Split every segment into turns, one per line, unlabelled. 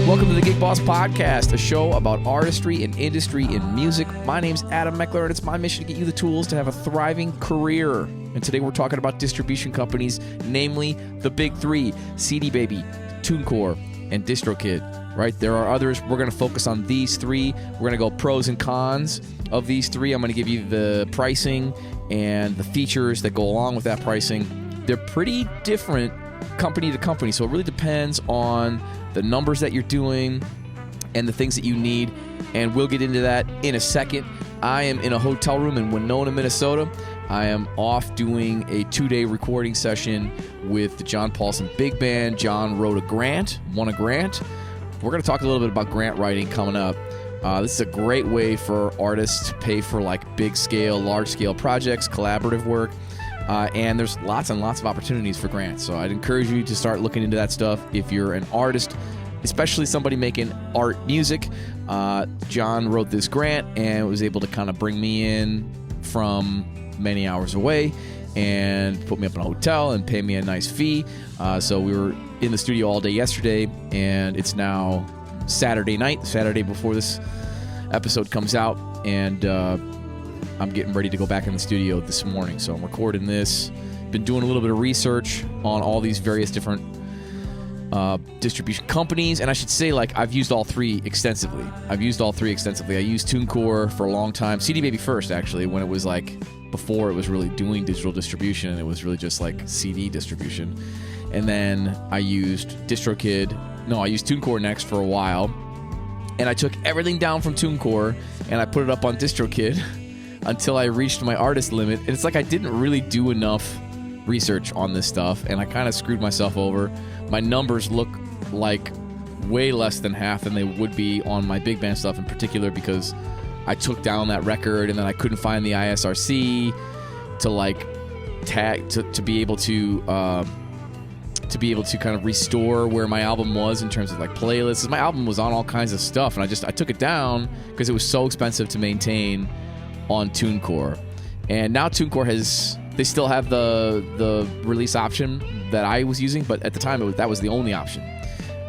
Welcome to the Gig Boss Podcast, a show about artistry and industry in music. My name's Adam Meckler, and it's my mission to get you the tools to have a thriving career. And today we're talking about distribution companies, namely the big three, CD Baby, Tunecore, and Distrokid. Right? There are others. We're going to focus on these three. We're going to go pros and cons of these three. I'm going to give you the pricing and the features that go along with that pricing. They're pretty different company to company, so it really depends on the numbers that you're doing and the things that you need, and we'll get into that in a second. I am in a hotel room in Winona, Minnesota. I am off doing a 2-day recording session with the John Paulson Big Band. John won a grant. We're going to talk a little bit about grant writing coming up. This is a great way for artists to pay for like big scale, large scale projects, collaborative work. And there's lots and lots of opportunities for grants. So I'd encourage you to start looking into that stuff if you're an artist, especially somebody making art music. John wrote this grant and was able to kind of bring me in from many hours away and put me up in a hotel and pay me a nice fee. So we were in the studio all day yesterday, and it's now Saturday night, Saturday before this episode comes out, and I'm getting ready to go back in the studio this morning. So I'm recording this. Been doing a little bit of research on all these various different distribution companies. And I should say, like, I've used all three extensively. I used Tunecore for a long time. CD Baby first, actually, when it was like, before it was really doing digital distribution and it was really just like CD distribution. And then I used Tunecore next for a while. And I took everything down from Tunecore and I put it up on Distrokid until I reached my artist limit. And it's like I didn't really do enough research on this stuff, and I kind of screwed myself over. My numbers look like way less than half than they would be on my big band stuff, in particular because I took down that record and then I couldn't find the ISRC to like tag to be able to kind of restore where my album was in terms of like playlists. My album was on all kinds of stuff, and I took it down because it was so expensive to maintain on Tunecore. And now Tunecore they still have the release option that I was using, but at the time that was the only option.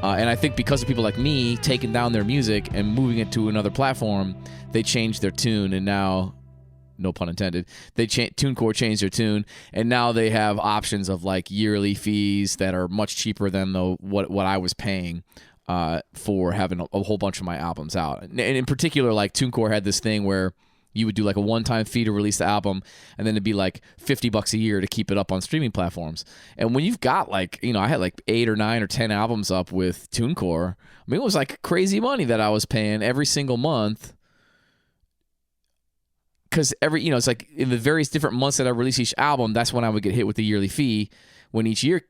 And I think because of people like me taking down their music and moving it to another platform, they changed their tune, and now, no pun intended, Tunecore changed their tune, and now they have options of like yearly fees that are much cheaper than what I was paying for having a whole bunch of my albums out. And in particular, like Tunecore had this thing where you would do like a one-time fee to release the album, and then it'd be like $50 a year to keep it up on streaming platforms. And when you've got like, I had like 8 or 9 or 10 albums up with Tunecore, I mean, it was like crazy money that I was paying every single month. Because it's like in the various different months that I release each album, that's when I would get hit with the yearly fee when each year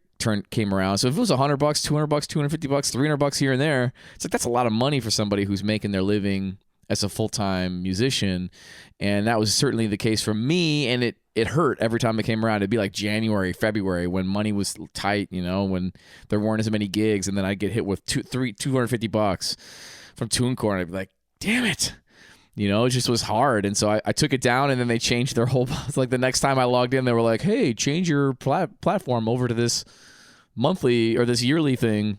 came around. So if it was $100, $200, $250, $300 here and there, it's like that's a lot of money for somebody who's making their living as a full-time musician. And that was certainly the case for me, and it hurt every time it came around. It'd be like January, February, when money was tight, when there weren't as many gigs, and then I'd get hit with $250 from Tunecore, and I'd be like, damn it. It just was hard. And so I took it down, and then they changed their whole, like the next time I logged in, they were like, hey, change your platform over to this monthly or this yearly thing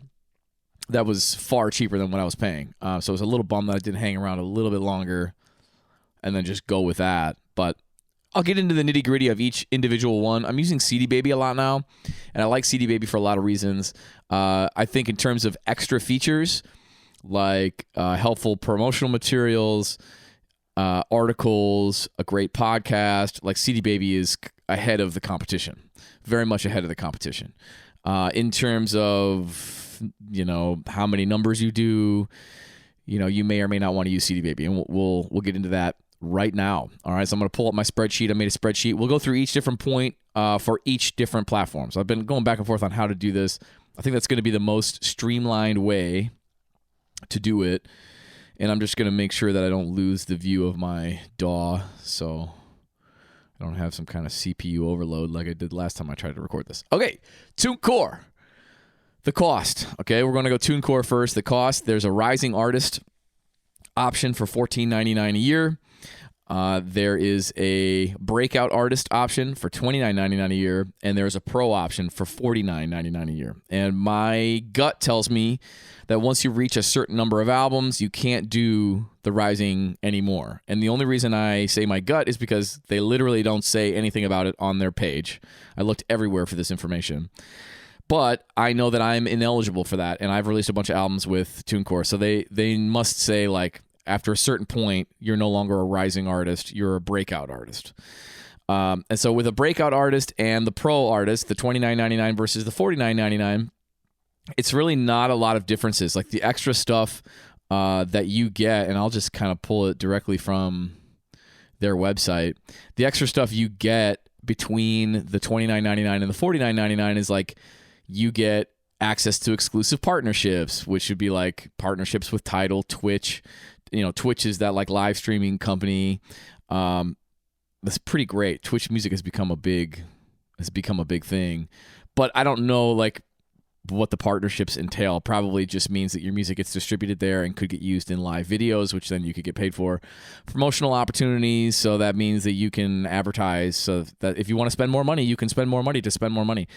that was far cheaper than what I was paying. So it was a little bummed that I didn't hang around a little bit longer and then just go with that. But I'll get into the nitty gritty of each individual one. I'm using CD Baby a lot now, and I like CD Baby for a lot of reasons. I think in terms of extra features, like helpful promotional materials, articles, a great podcast, like CD Baby is ahead of the competition, very much ahead of the competition. In terms of how many numbers you do, you may or may not want to use CD Baby, and we'll get into that right now. All right, so I'm going to pull up my spreadsheet. I made a spreadsheet. We'll go through each different point for each different platform. So I've been going back and forth on how to do this. I think that's going to be the most streamlined way to do it, and I'm just going to make sure that I don't lose the view of my DAW, so I don't have some kind of CPU overload like I did last time I tried to record this. Okay, Tunecore. The cost. Okay, we're going to go Tunecore first. The cost, there's a rising artist option for $14.99 a year. There is a breakout artist option for $29.99 a year, and there's a pro option for $49.99 a year. And my gut tells me that once you reach a certain number of albums, you can't do the rising anymore. And the only reason I say my gut is because they literally don't say anything about it on their page. I looked everywhere for this information. But I know that I'm ineligible for that, and I've released a bunch of albums with Tunecore. So they must say, like, after a certain point, you're no longer a rising artist, you're a breakout artist. And so with a breakout artist and the pro artist, the $29.99 versus the $49.99, it's really not a lot of differences. Like the extra stuff that you get, and I'll just kind of pull it directly from their website. The extra stuff you get between the $29.99 and the $49.99 is like you get access to exclusive partnerships, which would be like partnerships with Tidal, Twitch. You know, Twitch is that like live streaming company. That's pretty great. Twitch music has become a big thing, but I don't know like what the partnerships entail. Probably just means that your music gets distributed there and could get used in live videos, which then you could get paid for. Promotional opportunities, so that means that you can advertise, so that if you want to spend more money, you can spend more money to spend more money.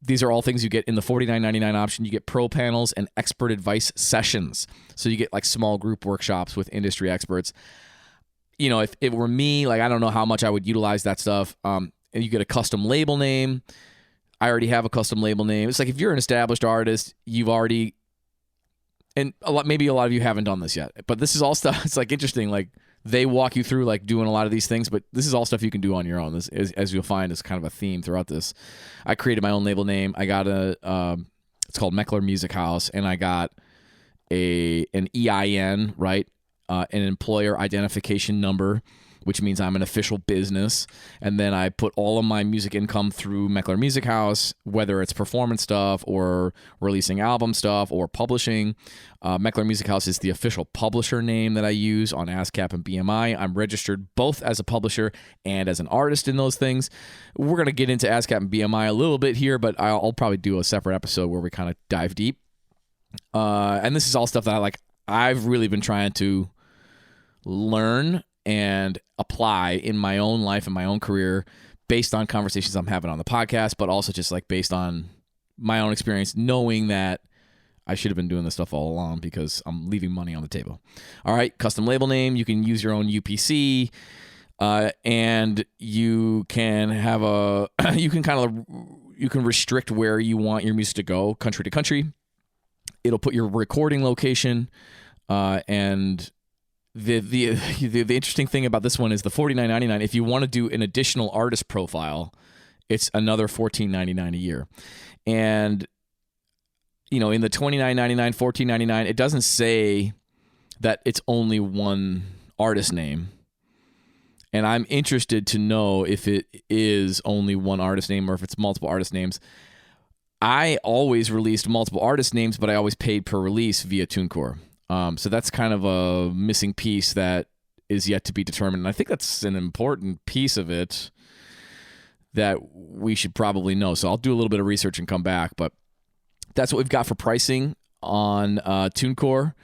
These are all things you get in the $49.99 option. You get pro panels and expert advice sessions. So you get like small group workshops with industry experts. You know, if it were me, like I don't know how much I would utilize that stuff. And you get a custom label name. I already have a custom label name. It's like if you're an established artist, you've already, and maybe a lot of you haven't done this yet, but this is all stuff. It's like interesting. Like they walk you through like doing a lot of these things, but this is all stuff you can do on your own. This is, as you'll find, is kind of a theme throughout this. I created my own label name. I got it's called Meckler Music House, and I got an EIN, right? An employer identification number, which means I'm an official business. And then I put all of my music income through Meckler Music House, whether it's performance stuff or releasing album stuff or publishing. Meckler Music House is the official publisher name that I use on ASCAP and BMI. I'm registered both as a publisher and as an artist in those things. We're going to get into ASCAP and BMI a little bit here, but I'll probably do a separate episode where we kind of dive deep. And this is all stuff that I've really been trying to learn and apply in my own life and my own career based on conversations I'm having on the podcast, but also just like based on my own experience, knowing that I should have been doing this stuff all along because I'm leaving money on the table. All right, custom label name. You can use your own UPC, and you can have you can restrict where you want your music to go, country to country. It'll put your recording location, and the interesting thing about this one is the $49.99. If you want to do an additional artist profile, it's another $14.99 a year. And you know, in the $29.99, $14.99, it doesn't say that it's only one artist name. And I'm interested to know if it is only one artist name or if it's multiple artist names. I always released multiple artist names, but I always paid per release via Tunecore. So that's kind of a missing piece that is yet to be determined. And I think that's an important piece of it that we should probably know. So I'll do a little bit of research and come back. But that's what we've got for pricing on Tunecore.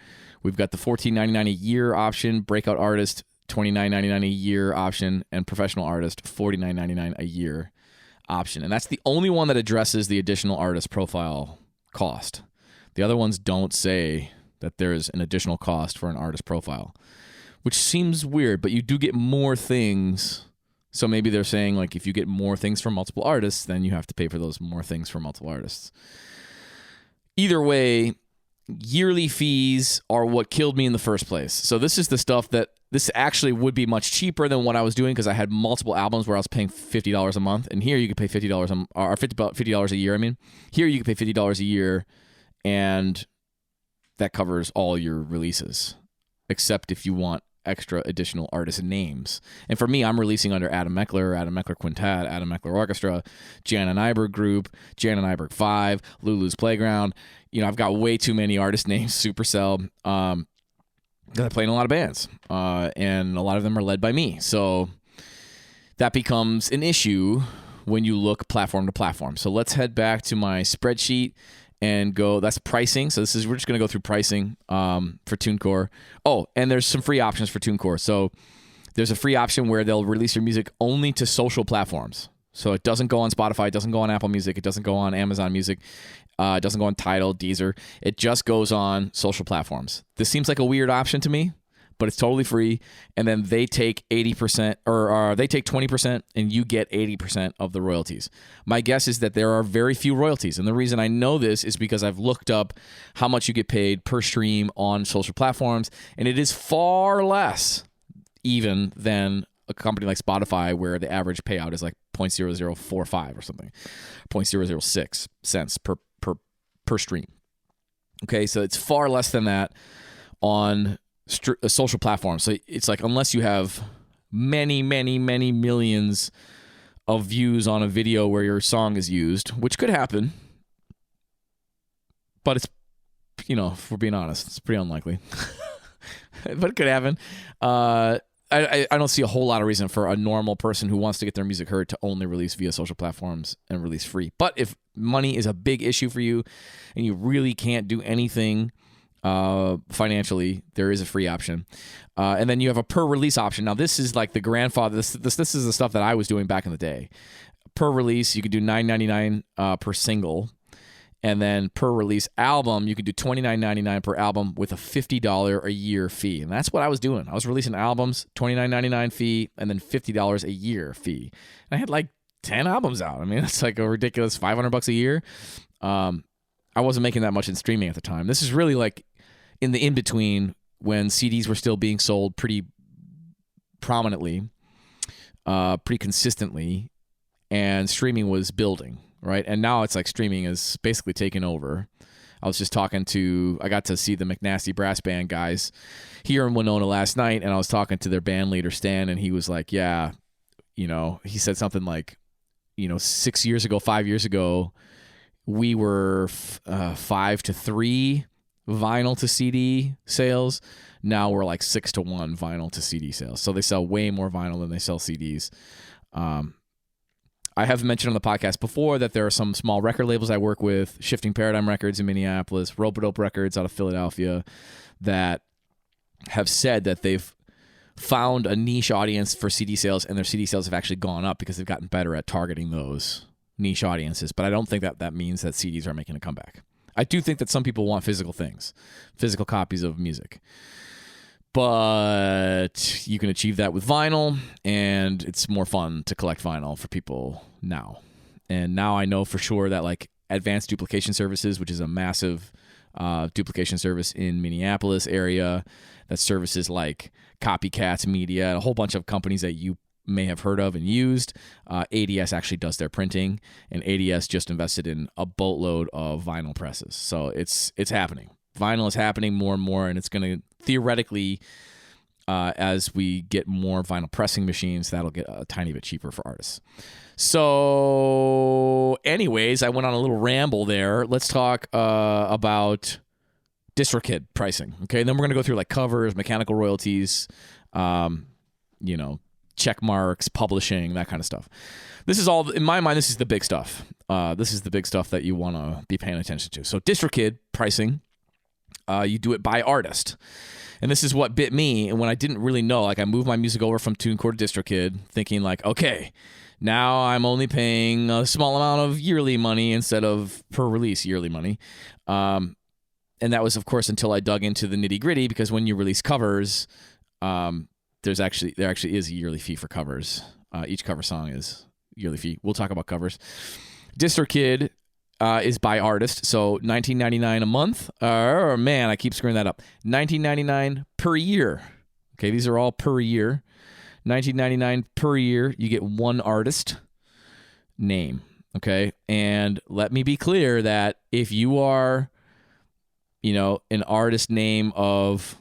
We've got the $14.99 a year option, breakout artist $29.99 a year option, and professional artist $49.99 a year option. And that's the only one that addresses the additional artist profile cost. The other ones don't say that there's an additional cost for an artist profile, which seems weird, but you do get more things. So maybe they're saying like if you get more things from multiple artists, then you have to pay for those more things from multiple artists. Either way, yearly fees are what killed me in the first place. So this is the stuff that this actually would be much cheaper than what I was doing because I had multiple albums where I was paying $50 a month, and here you could pay $50 a year. I mean, here you could pay $50 a year, and that covers all your releases, except if you want extra additional artist names. And for me, I'm releasing under Adam Meckler Quintet, Adam Meckler Orchestra, Jan Nyberg Group, Jan Nyberg 5, Lulu's Playground. You know, I've got way too many artist names, Supercell, that I play in a lot of bands, and a lot of them are led by me. So that becomes an issue when you look platform to platform. So let's head back to my spreadsheet and go, that's pricing. So we're just going to go through pricing for Tunecore. Oh, and there's some free options for Tunecore. So There's a free option where they'll release your music only to social platforms. So it doesn't go on Spotify, it doesn't go on Apple Music, it doesn't go on Amazon Music, it doesn't go on Tidal, Deezer. It just goes on social platforms. This seems like a weird option to me, but it's totally free. And then they take 80% or they take 20% and you get 80% of the royalties. My guess is that there are very few royalties. And the reason I know this is because I've looked up how much you get paid per stream on social platforms, and it is far less even than a company like Spotify, where the average payout is like 0.0045 or something, 0.006 cents per stream. Okay, so it's far less than that on social platforms. So it's like, unless you have many, many, many millions of views on a video where your song is used, which could happen, but it's, if we're being honest, it's pretty unlikely. But it could happen. I don't see a whole lot of reason for a normal person who wants to get their music heard to only release via social platforms and release free. But if money is a big issue for you and you really can't do anything financially, there is a free option. And then you have a per release option. Now, this is like the grandfather. This is the stuff that I was doing back in the day. Per release, you could do $9.99 per single. And then per release album, you could do $29.99 per album with a $50 a year fee. And that's what I was doing. I was releasing albums, $29.99 fee, and then $50 a year fee. And I had like 10 albums out. I mean, it's like a ridiculous $500 a year. I wasn't making that much in streaming at the time. This is really like in the in-between, when CDs were still being sold pretty prominently, pretty consistently, and streaming was building. Right. And now it's like streaming is basically taken over. I was just I got to see the McNasty Brass Band guys here in Winona last night, and I was talking to their band leader, Stan, and he was like, yeah, he said something like, 5 years ago, we were 5-3 vinyl to CD sales. Now we're like 6-1 vinyl to CD sales. So they sell way more vinyl than they sell CDs. I have mentioned on the podcast before that there are some small record labels I work with, Shifting Paradigm Records in Minneapolis, Rope-a-Dope Records out of Philadelphia, that have said that they've found a niche audience for CD sales, and their CD sales have actually gone up because they've gotten better at targeting those niche audiences. But I don't think that means that CDs are making a comeback. I do think that some people want physical things, physical copies of music. But you can achieve that with vinyl, and it's more fun to collect vinyl for people now. And now I know for sure that like Advanced Duplication Services, which is a massive duplication service in Minneapolis area that services like Copycats Media and a whole bunch of companies that you may have heard of and used. ADS actually does their printing, and ADS just invested in a boatload of vinyl presses. So it's happening. Vinyl is happening more and more, and it's going to theoretically, as we get more vinyl pressing machines, that'll get a tiny bit cheaper for artists. So anyways, I went on a little ramble there. Let's talk about Distrokid pricing. Okay, and then we're going to go through like covers, mechanical royalties, check marks, publishing, that kind of stuff. This is all, in my mind, this is the big stuff. This is the big stuff that you want to be paying attention to. So Distrokid pricing, you do it by artist. And this is what bit me. And when I didn't really know, like I moved my music over from Tunecore to Distrokid, thinking like, okay, now I'm only paying a small amount of yearly money instead of per release yearly money. And that was, of course, until I dug into the nitty gritty, because when you release covers, there actually is a yearly fee for covers. Each cover song is yearly fee. We'll talk about covers. Distrokid is by artist, so $19.99 a month. Man, I keep screwing that up. $19.99 per year. Okay, these are all per year. $19.99 per year. You get one artist name. Okay, and let me be clear that if you are, an artist name of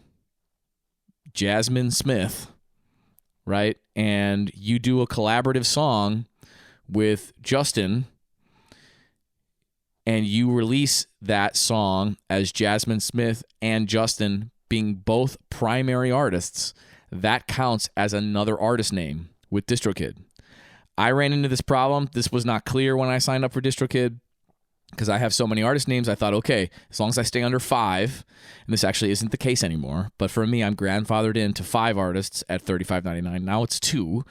Jasmine Smith, right, and you do a collaborative song with Justin, and you release that song as Jasmine Smith and Justin being both primary artists, that counts as another artist name with Distrokid. I ran into this problem. This was not clear when I signed up for Distrokid. because I have so many artist names, I thought, okay, as long as I stay under 5, and this actually isn't the case anymore, but for me, I'm grandfathered into 5 artists at $35.99. Now it's 2.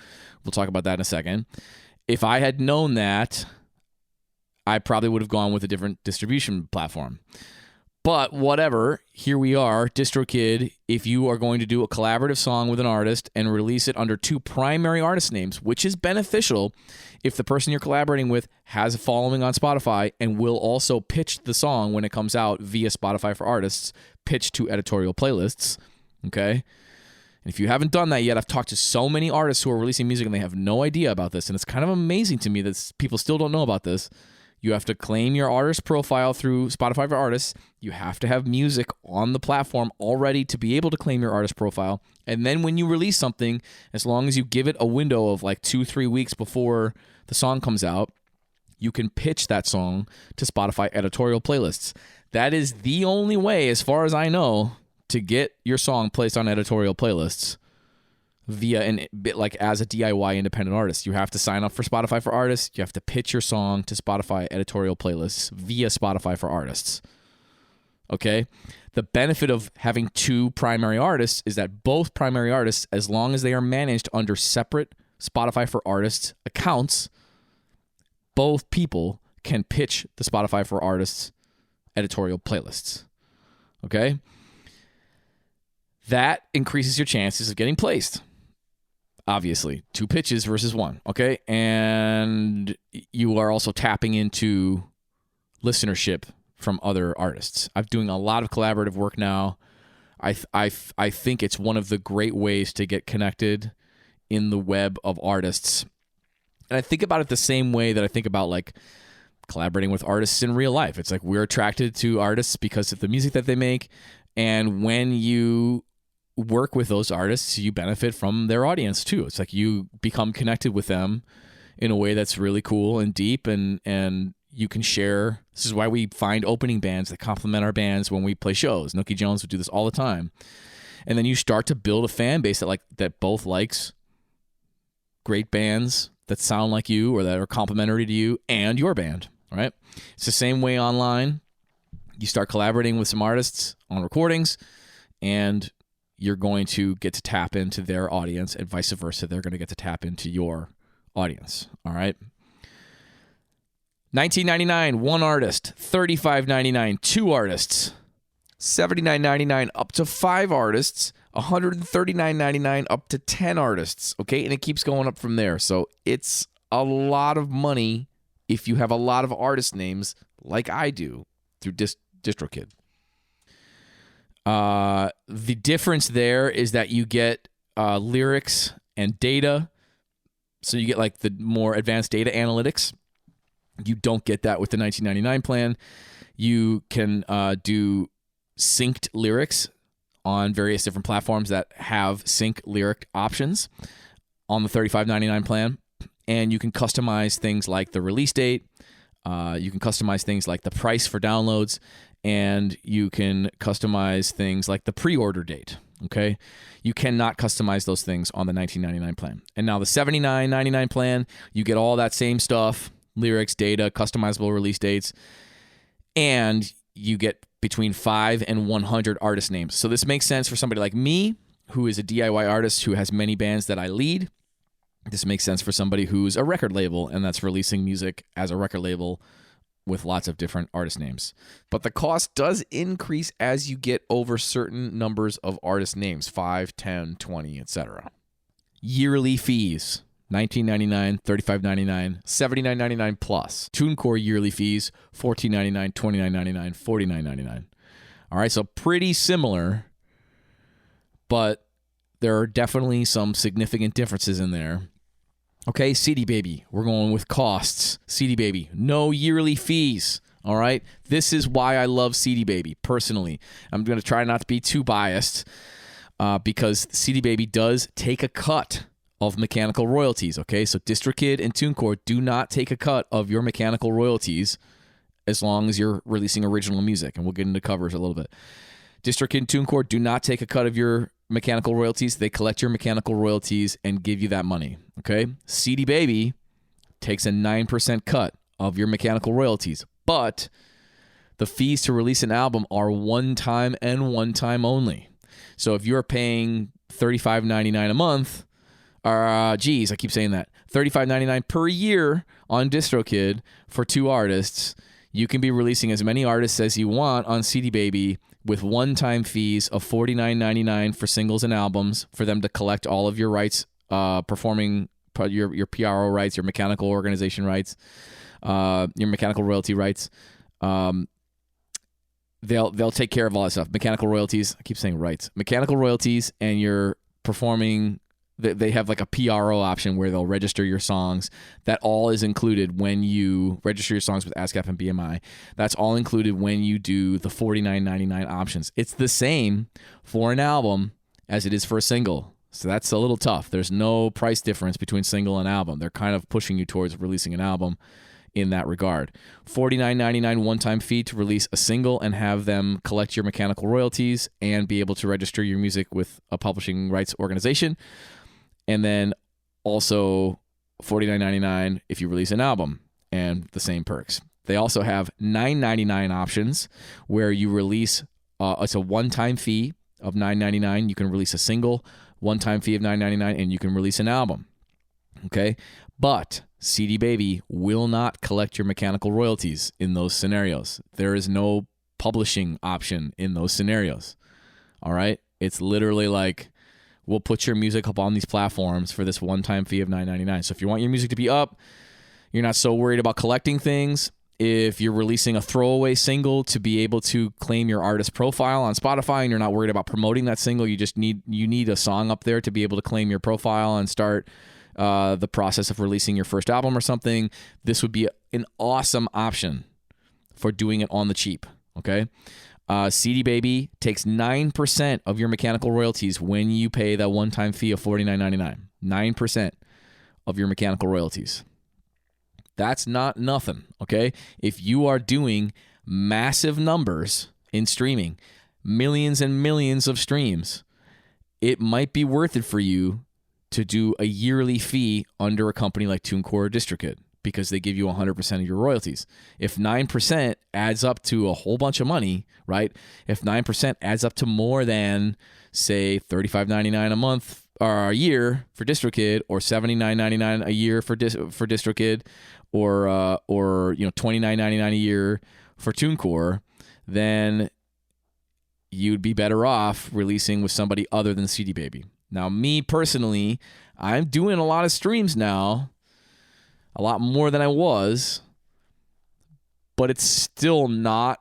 We'll talk about that in a second. If I had known that, I probably would have gone with a different distribution platform. But whatever, here we are, Distrokid. If you are going to do a collaborative song with an artist and release it under 2 primary artist names, which is beneficial if the person you're collaborating with has a following on Spotify and will also pitch the song when it comes out via Spotify for Artists, pitch to editorial playlists, okay? And if you haven't done that yet, I've talked to so many artists who are releasing music and they have no idea about this, and it's kind of amazing to me that people still don't know about this. You have to claim your artist profile through Spotify for Artists. You have to have music on the platform already to be able to claim your artist profile. And then when you release something, as long as you give it a window of like 2-3 weeks before the song comes out, you can pitch that song to Spotify editorial playlists. That is the only way, as far as I know, to get your song placed on editorial playlists via an bit like as a DIY independent artist. You have to sign up for Spotify for Artists. You have to pitch your song to Spotify editorial playlists via Spotify for Artists. Okay? The benefit of having 2 primary artists is that both primary artists, as long as they are managed under separate Spotify for Artists accounts, both people can pitch the Spotify for Artists editorial playlists. Okay? That increases your chances of getting placed. Obviously, 2 pitches versus 1, okay? And you are also tapping into listenership from other artists. I'm doing a lot of collaborative work now. I think it's one of the great ways to get connected in the web of artists. And I think about it the same way that I think about like collaborating with artists in real life. It's like we're attracted to artists because of the music that they make. And when you work with those artists, you benefit from their audience too. It's like you become connected with them in a way that's really cool and deep, and you can share. This is why we find opening bands that complement our bands when we play shows. Nookie Jones would do this all the time. And then you start to build a fan base that both likes great bands that sound like you or that are complementary to you and your band, right? It's the same way online. You start collaborating with some artists on recordings, and you're going to get to tap into their audience, and vice versa. They're going to get to tap into your audience. All right. $19.99, 1 artist. $35.99, 2 artists. $79.99 up to 5 artists. $139.99 up to 10 artists. Okay, and it keeps going up from there. So it's a lot of money if you have a lot of artist names like I do through Distrokid. The difference there is that you get lyrics and data. So you get like the more advanced data analytics. You don't get that with the $19.99 plan. You can do synced lyrics on various different platforms that have sync lyric options on the $35.99 plan. And you can customize things like the release date. You can customize things like the price for downloads. And you can customize things like the pre-order date, okay? You cannot customize those things on the $19.99 plan. And now the $79.99 plan, you get all that same stuff, lyrics, data, customizable release dates, and you get between 5 and 100 artist names. So this makes sense for somebody like me, who is a DIY artist who has many bands that I lead. This makes sense for somebody who's a record label and that's releasing music as a record label with lots of different artist names. But the cost does increase as you get over certain numbers of artist names, 5, 10, 20, etc. Yearly fees, $19.99, $35.99, $79.99 plus. Tunecore yearly fees, $14.99, $29.99, $49.99. All right, so pretty similar, but there are definitely some significant differences in there. Okay, CD Baby, we're going with costs. CD Baby, no yearly fees. All right, this is why I love CD Baby personally. I'm going to try not to be too biased because CD Baby does take a cut of mechanical royalties. Okay, so Distrokid and Tunecore do not take a cut of your mechanical royalties as long as you're releasing original music, and we'll get into covers a little bit. Distrokid and Tunecore do not take a cut of your mechanical royalties. They collect your mechanical royalties and give you that money, okay? CD Baby takes a 9% cut of your mechanical royalties, But the fees to release an album are one time and one time only. So if you're paying $35.99 a month, or I keep saying that, $35.99 per year on Distrokid for 2 artists, you can be releasing as many artists as you want on CD Baby with one-time fees of $49.99 for singles and albums for them to collect all of your rights, performing your PRO rights, your mechanical organization rights, your mechanical royalty rights. They'll take care of all that stuff. Mechanical royalties. I keep saying rights. Mechanical royalties, and you're performing. They have like a PRO option where they'll register your songs. That all is included when you register your songs with ASCAP and BMI. That's all included when you do the $49.99 options. It's the same for an album as it is for a single. So that's a little tough. There's no price difference between single and album. They're kind of pushing you towards releasing an album in that regard. $49.99 one-time fee to release a single and have them collect your mechanical royalties and be able to register your music with a publishing rights organization. And then also $49.99 if you release an album, and the same perks. They also have $9.99 options where you release, it's a one-time fee of $9.99. You can release a single, one-time fee of $9.99, and you can release an album. Okay? But CD Baby will not collect your mechanical royalties in those scenarios. There is no publishing option in those scenarios. All right? It's literally like, we'll put your music up on these platforms for this one-time fee of $9.99. So if you want your music to be up, you're not so worried about collecting things. If you're releasing a throwaway single to be able to claim your artist profile on Spotify and you're not worried about promoting that single, you need a song up there to be able to claim your profile and start the process of releasing your first album or something, this would be an awesome option for doing it on the cheap, okay? CD Baby takes 9% of your mechanical royalties when you pay that one-time fee of $49.99. 9% of your mechanical royalties. That's not nothing, okay? If you are doing massive numbers in streaming, millions and millions of streams, it might be worth it for you to do a yearly fee under a company like Tunecore or Distrokid, because they give you 100% of your royalties. If 9% adds up to a whole bunch of money, right? If 9% adds up to more than, say, $35.99 a month or a year for Distrokid, or $79.99 a year for Distrokid, or $29.99 a year for Tunecore, then you'd be better off releasing with somebody other than CD Baby. Now, me personally, I'm doing a lot of streams now, a lot more than I was, but it's still not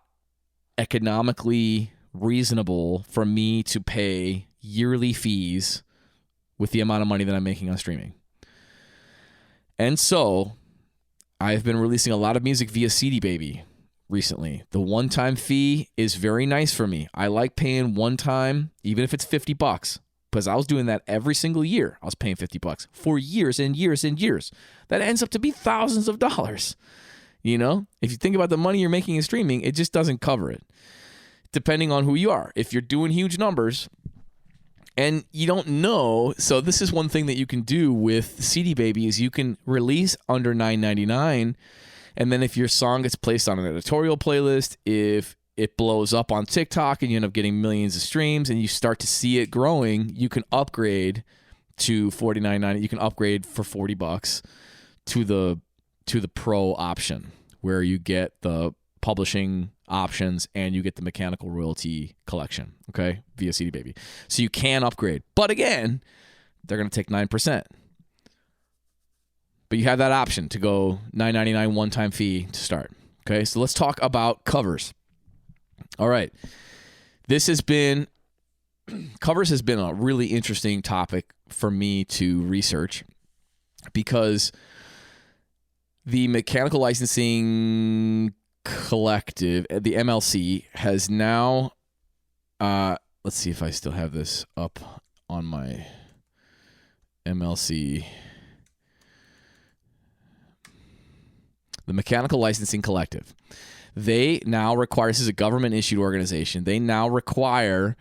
economically reasonable for me to pay yearly fees with the amount of money that I'm making on streaming. And so I've been releasing a lot of music via CD Baby recently. The one-time fee is very nice for me. I like paying one time, even if it's $50. Because I was doing that every single year. I was paying $50 for years and years and years. That ends up to be thousands of dollars. You know, if you think about the money you're making in streaming, it just doesn't cover it. Depending on who you are. If you're doing huge numbers and you don't know, so this is one thing that you can do with CD Baby is you can release under $9.99, and then if your song gets placed on an editorial playlist, if it blows up on TikTok and you end up getting millions of streams and you start to see it growing, you can upgrade to $49.90. You can upgrade for $40 to the pro option, where you get the publishing options and you get the mechanical royalty collection, okay, via CD Baby. So you can upgrade. But again, they're going to take 9%. But you have that option to go $9.99 one-time fee to start. Okay, so let's talk about covers. All right. Covers has been a really interesting topic for me to research, because the Mechanical Licensing Collective, the MLC, has now, let's see if I still have this up on my MLC. The Mechanical Licensing Collective. They now require, this is a government-issued organization, they now require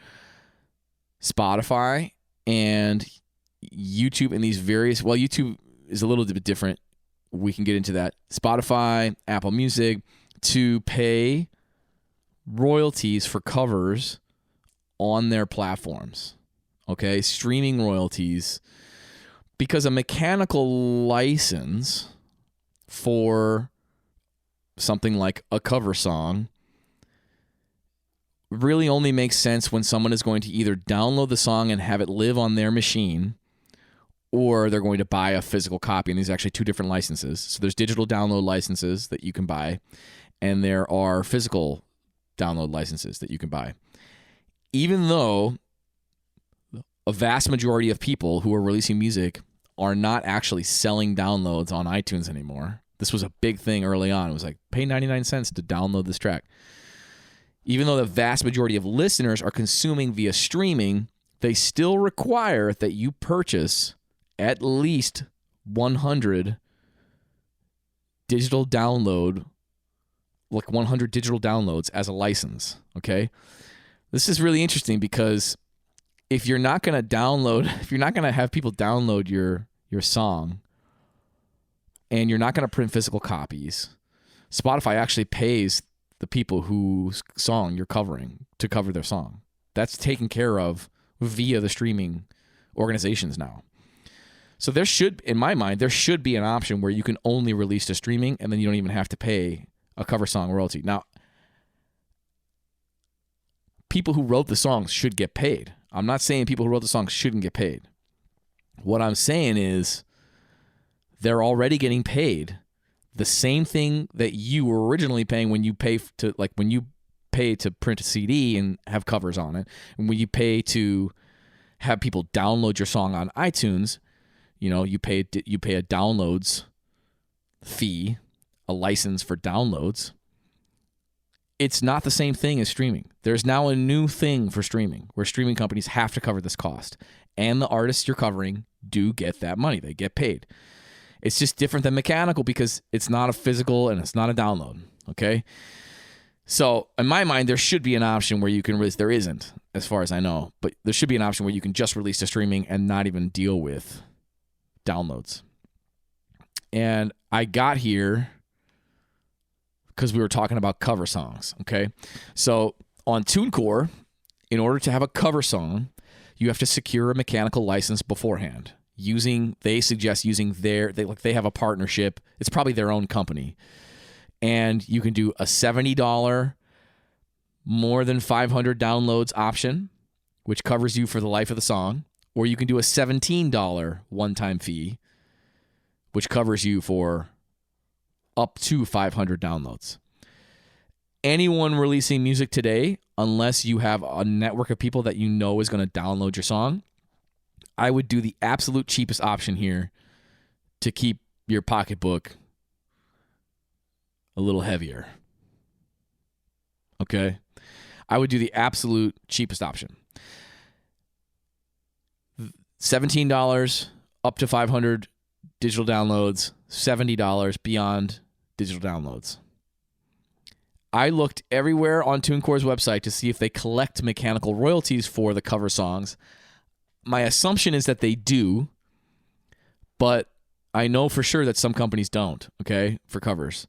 Spotify and YouTube and these various, well, YouTube is a little bit different. We can get into that. Spotify, Apple Music, to pay royalties for covers on their platforms. Okay, streaming royalties, because a mechanical license for something like a cover song really only makes sense when someone is going to either download the song and have it live on their machine, or they're going to buy a physical copy. And these are actually two different licenses. So there's digital download licenses that you can buy, and there are physical download licenses that you can buy. Even though a vast majority of people who are releasing music are not actually selling downloads on iTunes anymore. This was a big thing early on. It was like, pay 99 cents to download this track. Even though the vast majority of listeners are consuming via streaming, they still require that you purchase at least 100 digital downloads as a license, okay? This is really interesting because if you're not going to have people download your song, and you're not going to print physical copies, Spotify actually pays the people whose song you're covering to cover their song. That's taken care of via the streaming organizations now. So in my mind, there should be an option where you can only release to streaming, and then you don't even have to pay a cover song royalty. Now, people who wrote the songs should get paid. I'm not saying people who wrote the songs shouldn't get paid. What I'm saying is they're already getting paid the same thing that you were originally paying when you pay to print a CD and have covers on it, and when you pay to have people download your song on iTunes. You pay a downloads fee, a license for downloads. It's not the same thing as streaming. There's now a new thing for streaming where streaming companies have to cover this cost. And the artists you're covering do get that money. They get paid. It's just different than mechanical because it's not a physical and it's not a download, okay? So in my mind, there should be an option where you can release. There isn't, as far as I know, but there should be an option where you can just release to streaming and not even deal with downloads. And I got here because we were talking about cover songs, okay? So on Tunecore, in order to have a cover song, you have to secure a mechanical license beforehand. They suggest using they have a partnership. It's probably their own company. And you can do a $70 more than 500 downloads option, which covers you for the life of the song. Or you can do a $17 one-time fee, which covers you for up to 500 downloads. Anyone releasing music today, unless you have a network of people that you know is going to download your song, I would do the absolute cheapest option here to keep your pocketbook a little heavier. Okay? I would do the absolute cheapest option. $17 up to 500 digital downloads, $70 beyond digital downloads. I looked everywhere on Tunecore's website to see if they collect mechanical royalties for the cover songs. My assumption is that they do, but I know for sure that some companies don't, okay, for covers.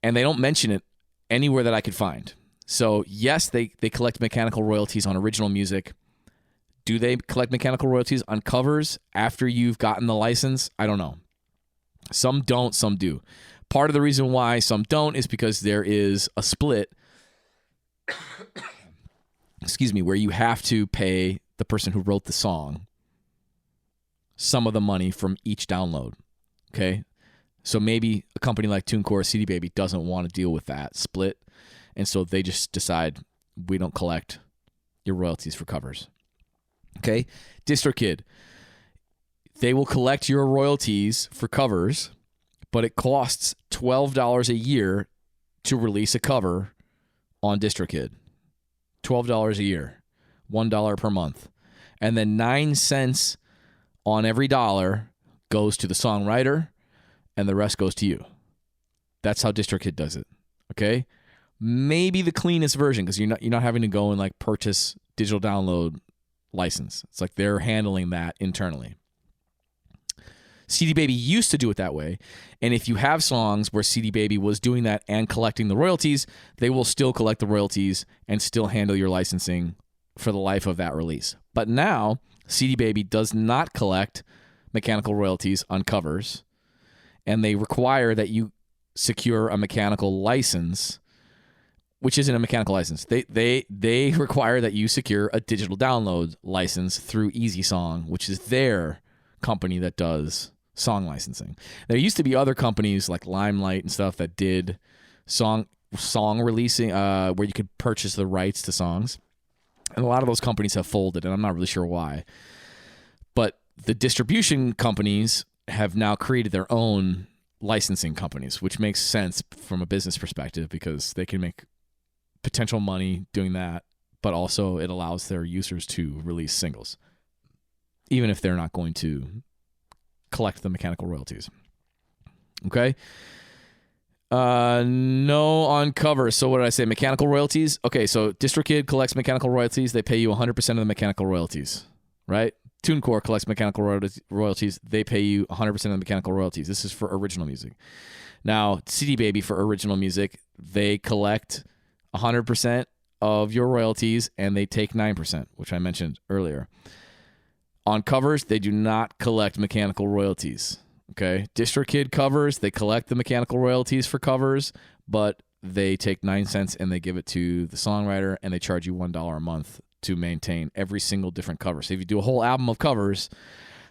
And they don't mention it anywhere that I could find. So yes, they collect mechanical royalties on original music. Do they collect mechanical royalties on covers after you've gotten the license? I don't know. Some don't, some do. Part of the reason why some don't is because there is a split, where you have to pay the person who wrote the song some of the money from each download, okay? So maybe a company like Tunecore or CD Baby doesn't want to deal with that split, and so they just decide, we don't collect your royalties for covers. Okay, Distrokid, they will collect your royalties for covers, but it costs $12 a year to release a cover on Distrokid. $12 a year, $1 per month. And then 9 cents on every dollar goes to the songwriter, and the rest goes to you. That's how Distrokid does it, okay? Maybe the cleanest version, because you're not having to go and like purchase digital download license. It's like they're handling that internally. CD Baby used to do it that way. And if you have songs where CD Baby was doing that and collecting the royalties, they will still collect the royalties and still handle your licensing for the life of that release. But now, CD Baby does not collect mechanical royalties on covers, and they require that you secure a mechanical license, which isn't a mechanical license. They require that you secure a digital download license through Easy Song, which is their company that does song licensing. There used to be other companies like Limelight and stuff that did song releasing, where you could purchase the rights to songs, and a lot of those companies have folded, and I'm not really sure why. But the distribution companies have now created their own licensing companies, which makes sense from a business perspective because they can make potential money doing that, but also it allows their users to release singles, even if they're not going to collect the mechanical royalties. Okay? No on covers. So what did I say? Mechanical royalties? Okay, so Distrokid collects mechanical royalties. They pay you 100% of the mechanical royalties, right? Tunecore collects mechanical royalties. They pay you 100% of the mechanical royalties. This is for original music. Now, CD Baby for original music, they collect 100% of your royalties and they take 9%, which I mentioned earlier. On covers, they do not collect mechanical royalties. Okay? Distrokid covers, they collect the mechanical royalties for covers, but they take 9 cents and they give it to the songwriter and they charge you $1 a month to maintain every single different cover. So if you do a whole album of covers,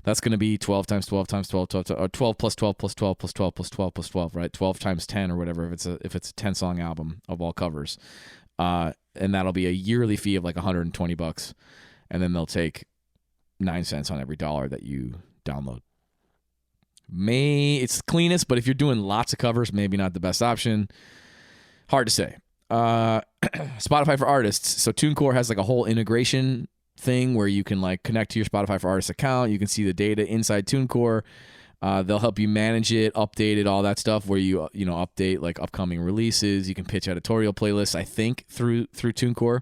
that's going to be 12 times 12 times 12, 12, or 12 plus 12 plus 12 plus 12 plus 12 plus 12, right? 12 times 10 or whatever if it's a 10-song album of all covers. And that'll be a yearly fee of like $120, and then they'll take 9 cents on every dollar that you download. It's cleanest, but if you're doing lots of covers, maybe not the best option. Hard to say. Spotify for artists. So Tunecore has like a whole integration thing where you can like connect to your Spotify for artists account. You can see the data inside Tunecore. They'll help you manage it, update it, all that stuff. Where you update like upcoming releases. You can pitch editorial playlists. I think through Tunecore.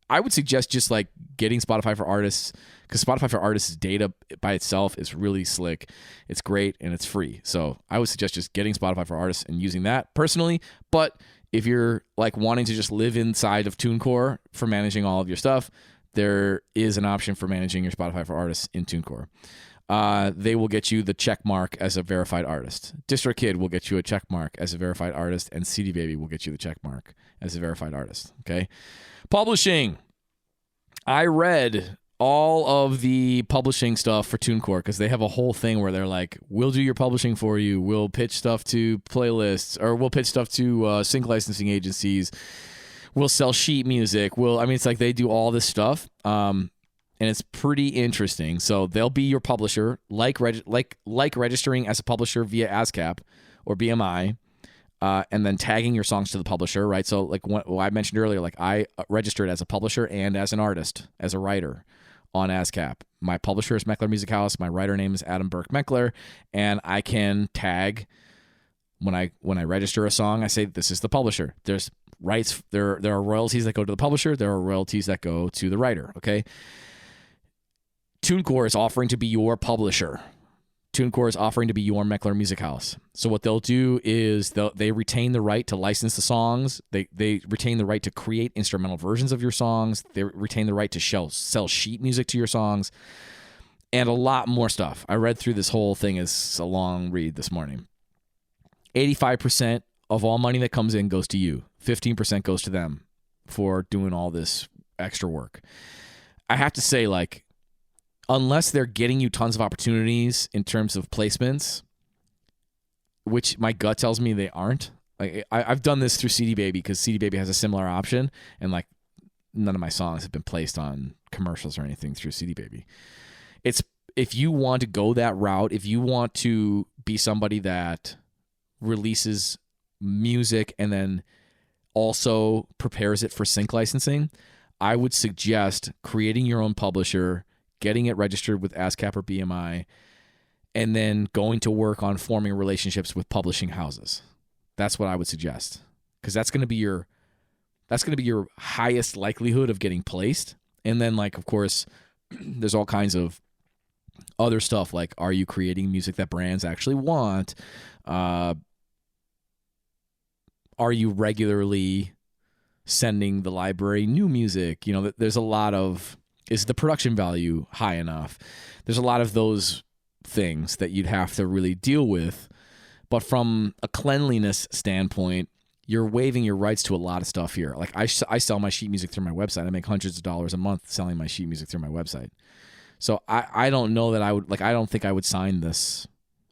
I would suggest just like getting Spotify for artists, because Spotify for artists' data by itself is really slick. It's great and it's free. So I would suggest just getting Spotify for artists and using that personally. But if you're like wanting to just live inside of Tunecore for managing all of your stuff, there is an option for managing your Spotify for artists in Tunecore. They will get you the check mark as a verified artist. Distrokid will get you a check mark as a verified artist, and CD Baby will get you the check mark as a verified artist. Okay. Publishing. I read all of the publishing stuff for Tunecore because they have a whole thing where they're like, we'll do your publishing for you. We'll pitch stuff to playlists, or we'll pitch stuff to sync licensing agencies. We'll sell sheet music. It's like they do all this stuff. And it's pretty interesting. So they'll be your publisher, like registering as a publisher via ASCAP or BMI, and then tagging your songs to the publisher, right? So like what I mentioned earlier, like I registered as a publisher and as an artist, as a writer on ASCAP. My publisher is Meckler Music House. My writer name is Adam Burke Meckler, and I can tag when I register a song. I say this is the publisher. There's rights. There are royalties that go to the publisher. There are royalties that go to the writer. Okay. Tunecore is offering to be your publisher. Tunecore is offering to be your Meckler Music House. So what they'll do is they retain the right to license the songs. They retain the right to create instrumental versions of your songs. They retain the right to sell sheet music to your songs, and a lot more stuff. I read through this whole thing. As a long read this morning. 85% of all money that comes in goes to you. 15% goes to them for doing all this extra work. I have to say, like, unless they're getting you tons of opportunities in terms of placements, which my gut tells me they aren't. Like I've done this through CD Baby because CD Baby has a similar option, and like none of my songs have been placed on commercials or anything through CD Baby. If you want to go that route, if you want to be somebody that releases music and then also prepares it for sync licensing, I would suggest creating your own publisher, getting it registered with ASCAP or BMI, and then going to work on forming relationships with publishing houses. That's what I would suggest, because that's going to be your highest likelihood of getting placed. And then, like, of course, there's all kinds of Other stuff like, are you creating music that brands actually want? Are you regularly sending the library new music? You know, there's a lot of, is the production value high enough? There's a lot of those things that you'd have to really deal with. But from a cleanliness standpoint, you're waiving your rights to a lot of stuff here. Like I sell my sheet music through my website. I make hundreds of dollars a month selling my sheet music through my website. So I don't know that I would, like, I don't think I would sign this.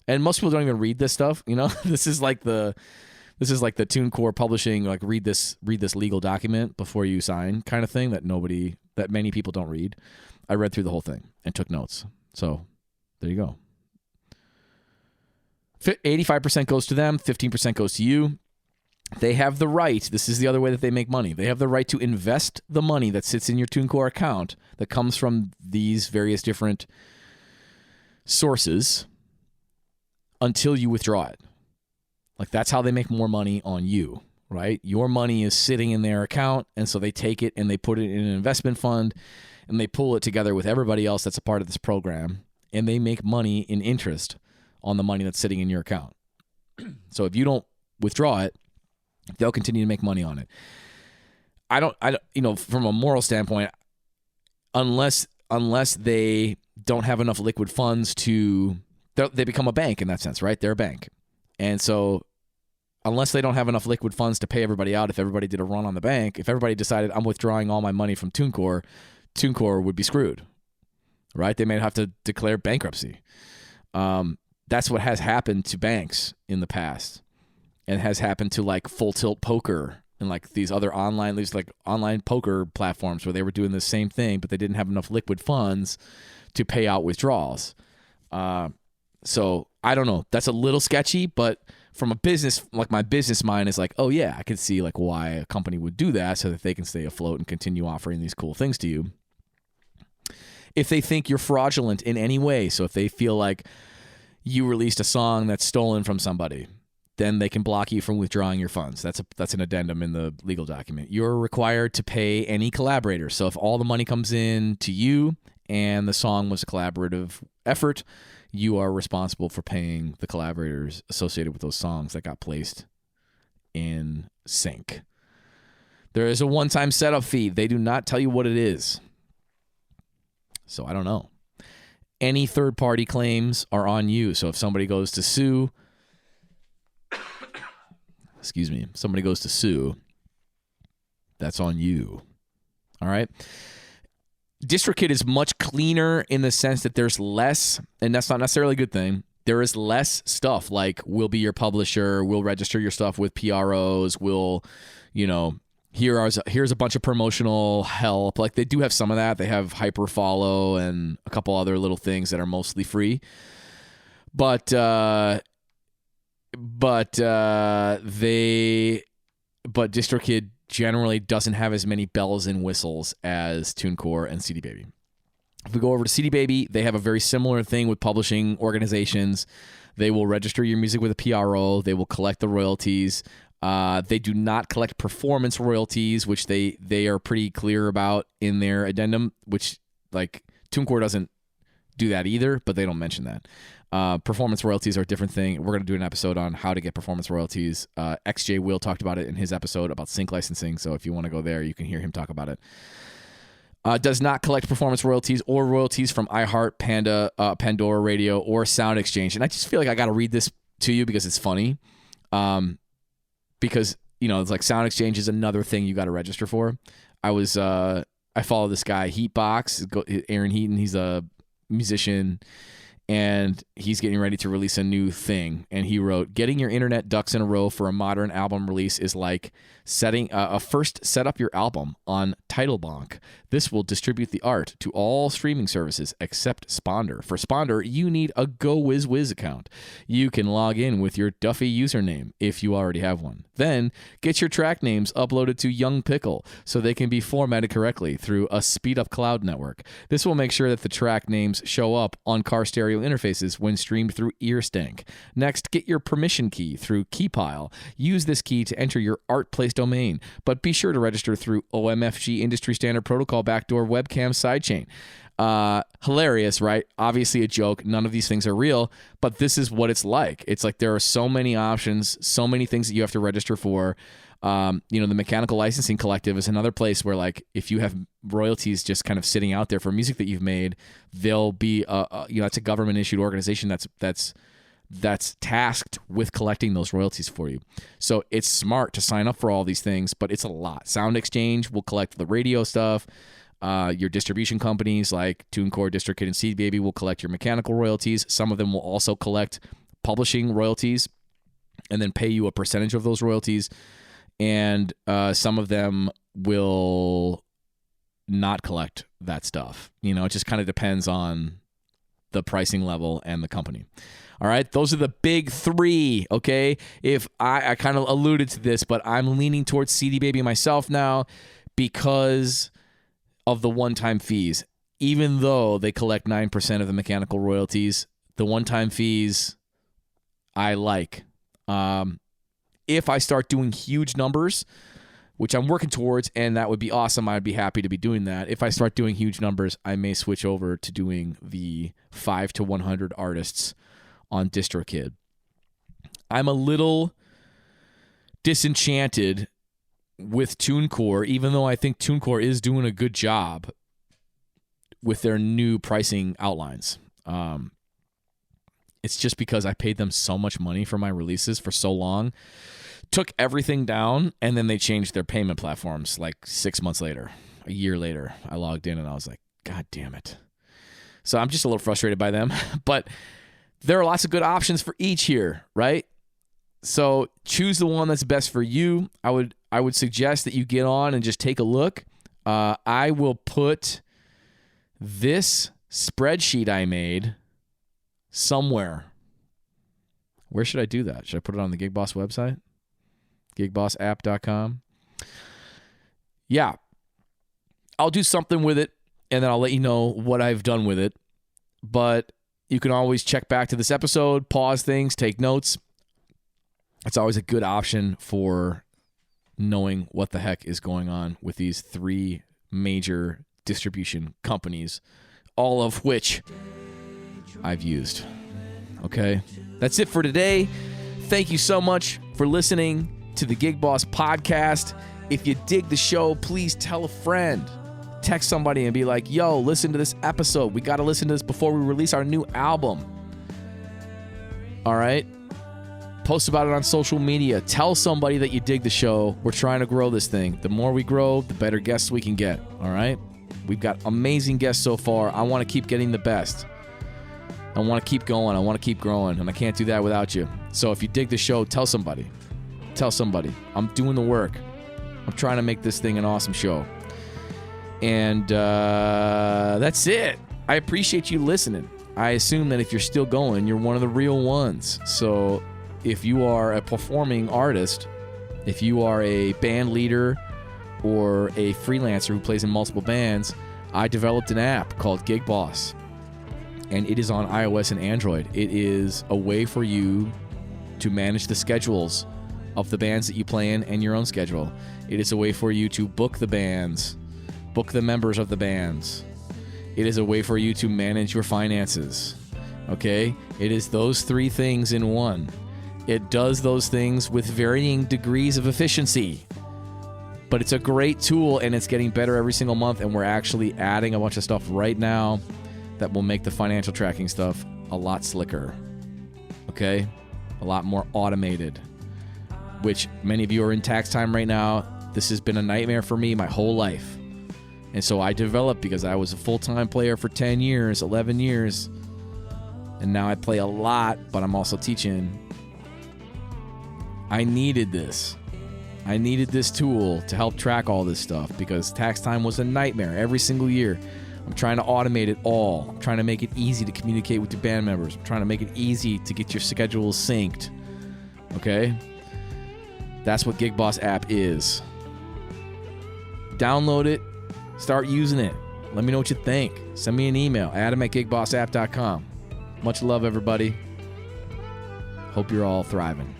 And most people don't even read this stuff. You know, this is like the Tunecore publishing, like read this legal document before you sign kind of thing that many people don't read. I read through the whole thing and took notes. So there you go. 85% goes to them, 15% goes to you. They have the right, this is the other way that they make money, they have the right to invest the money that sits in your Tunecore account that comes from these various different sources until you withdraw it. Like, that's how they make more money on you, right? Your money is sitting in their account, and so they take it and they put it in an investment fund, and they pull it together with everybody else that's a part of this program, and they make money in interest on the money that's sitting in your account. So if you don't withdraw it, they'll continue to make money on it. I don't, you know, from a moral standpoint, unless they don't have enough liquid funds they become a bank in that sense, right? They're a bank. And so unless they don't have enough liquid funds to pay everybody out, if everybody did a run on the bank, if everybody decided I'm withdrawing all my money from Tunecore would be screwed, right? They may have to declare bankruptcy. That's what has happened to banks in the past. And has happened to like Full Tilt Poker and like these online poker platforms where they were doing the same thing, but they didn't have enough liquid funds to pay out withdrawals. So I don't know. That's a little sketchy, but from a business, like my business mind is like, oh yeah, I can see like why a company would do that so that they can stay afloat and continue offering these cool things to you. If they think you're fraudulent in any way, so if they feel like you released a song that's stolen from somebody, then they can block you from withdrawing your funds. That's an addendum in the legal document. You're required to pay any collaborator. So if all the money comes in to you and the song was a collaborative effort, you are responsible for paying the collaborators associated with those songs that got placed in sync. There is a one-time setup fee. They do not tell you what it is. So I don't know. Any third-party claims are on you. So if somebody goes to sue, that's on you. All right? Distrokid is much cleaner in the sense that there's less, and that's not necessarily a good thing. There is less stuff like we'll be your publisher, we'll register your stuff with PROs, we'll, you know, here's a bunch of promotional help. Like they do have some of that. They have hyperfollow and a couple other little things that are mostly free. But DistroKid generally doesn't have as many bells and whistles as TuneCore and CD Baby. If we go over to CD Baby, they have a very similar thing with publishing organizations. They will register your music with a PRO. They will collect the royalties. They do not collect performance royalties, which they are pretty clear about in their addendum, which like TuneCore doesn't do that either, but they don't mention that. Performance royalties are a different thing. We're going to do an episode on how to get performance royalties. XJ Will talked about it in his episode about sync licensing, so if you want to go there, you can hear him talk about it. Does not collect performance royalties or royalties from iHeart, Pandora Radio, or Sound Exchange. And I just feel like I got to read this to you because it's funny. Because, you know, it's like Sound Exchange is another thing you got to register for. I follow this guy, Heatbox, Aaron Heaton. He's a musician, and he's getting ready to release a new thing. And he wrote, getting your internet ducks in a row for a modern album release is like first set up your album on TitleBonk. This will distribute the art to all streaming services except Sponder. For Sponder, you need a GoWizWiz account. You can log in with your Duffy username if you already have one. Then get your track names uploaded to Young Pickle so they can be formatted correctly through a speed-up cloud network. This will make sure that the track names show up on car stereo interfaces when streamed through Earstank. Next, get your permission key through Keypile. Use this key to enter your art place domain, but be sure to register through OMFG Industry Standard Protocol Backdoor Webcam Sidechain. Hilarious, right? Obviously a joke. None of these things are real, but this is what it's like. It's like there are so many options, so many things that you have to register for. The Mechanical Licensing Collective is another place where, like, if you have royalties just kind of sitting out there for music that you've made, they'll be, it's a government issued organization that's tasked with collecting those royalties for you. So it's smart to sign up for all these things, but it's a lot. Sound Exchange will collect the radio stuff. Your distribution companies like Tunecore, Distrokid, and CD Baby will collect your mechanical royalties. Some of them will also collect publishing royalties and then pay you a percentage of those royalties. And some of them will not collect that stuff. It just kind of depends on the pricing level and the company. All right, those are the big three, okay? If I kind of alluded to this, but I'm leaning towards CD Baby myself now because of the one-time fees. Even though they collect 9% of the mechanical royalties, the one-time fees I like. If I start doing huge numbers, which I'm working towards, and that would be awesome, I'd be happy to be doing that. If I start doing huge numbers, I may switch over to doing the 5 to 100 artists on Distrokid. I'm a little disenchanted with Tunecore, even though I think Tunecore is doing a good job with their new pricing outlines. It's just because I paid them so much money for my releases for so long, took everything down, and then they changed their payment platforms like 6 months later, a year later. I logged in and I was like, God damn it. So I'm just a little frustrated by them, but there are lots of good options for each here, right? So choose the one that's best for you. I would suggest that you get on and just take a look. I will put this spreadsheet I made somewhere. Where should I do that? Should I put it on the Gig Boss website? gigbossapp.com. Yeah. I'll do something with it, and then I'll let you know what I've done with it. But you can always check back to this episode, pause things, take notes. It's always a good option for knowing what the heck is going on with these three major distribution companies, all of which I've used. Okay? That's it for today. Thank you so much for listening to the Gig Boss podcast. If you dig the show, please tell a friend. Text somebody and be like, yo, listen to this episode. We got to listen to this before we release our new album. All right? Post about it on social media. Tell somebody that you dig the show. We're trying to grow this thing. The more we grow, the better guests we can get. All right? We've got amazing guests so far. I want to keep getting the best. I want to keep going. I want to keep growing. And I can't do that without you. So if you dig the show, tell somebody. Tell somebody. I'm doing the work. I'm trying to make this thing an awesome show. And that's it. I appreciate you listening. I assume that if you're still going, you're one of the real ones. So if you are a performing artist, if you are a band leader or a freelancer who plays in multiple bands, I developed an app called Gig Boss. And it is on iOS and Android. It is a way for you to manage the schedules of the bands that you play in and your own schedule. It is a way for you to book the bands, book the members of the bands. It is a way for you to manage your finances. Okay? It is those three things in one. It does those things with varying degrees of efficiency. But it's a great tool, and it's getting better every single month, and we're actually adding a bunch of stuff right now that will make the financial tracking stuff a lot slicker. Okay? A lot more automated. Which many of you are in tax time right now. This has been a nightmare for me my whole life. And so I developed because I was a full-time player for 10 years, 11 years. And now I play a lot, but I'm also teaching. I needed this. I needed this tool to help track all this stuff because tax time was a nightmare every single year. I'm trying to automate it all. I'm trying to make it easy to communicate with your band members. I'm trying to make it easy to get your schedules synced. Okay? That's what Gig Boss app is. Download it. Start using it. Let me know what you think. Send me an email. Adam@gigbossapp.com. Much love, everybody. Hope you're all thriving.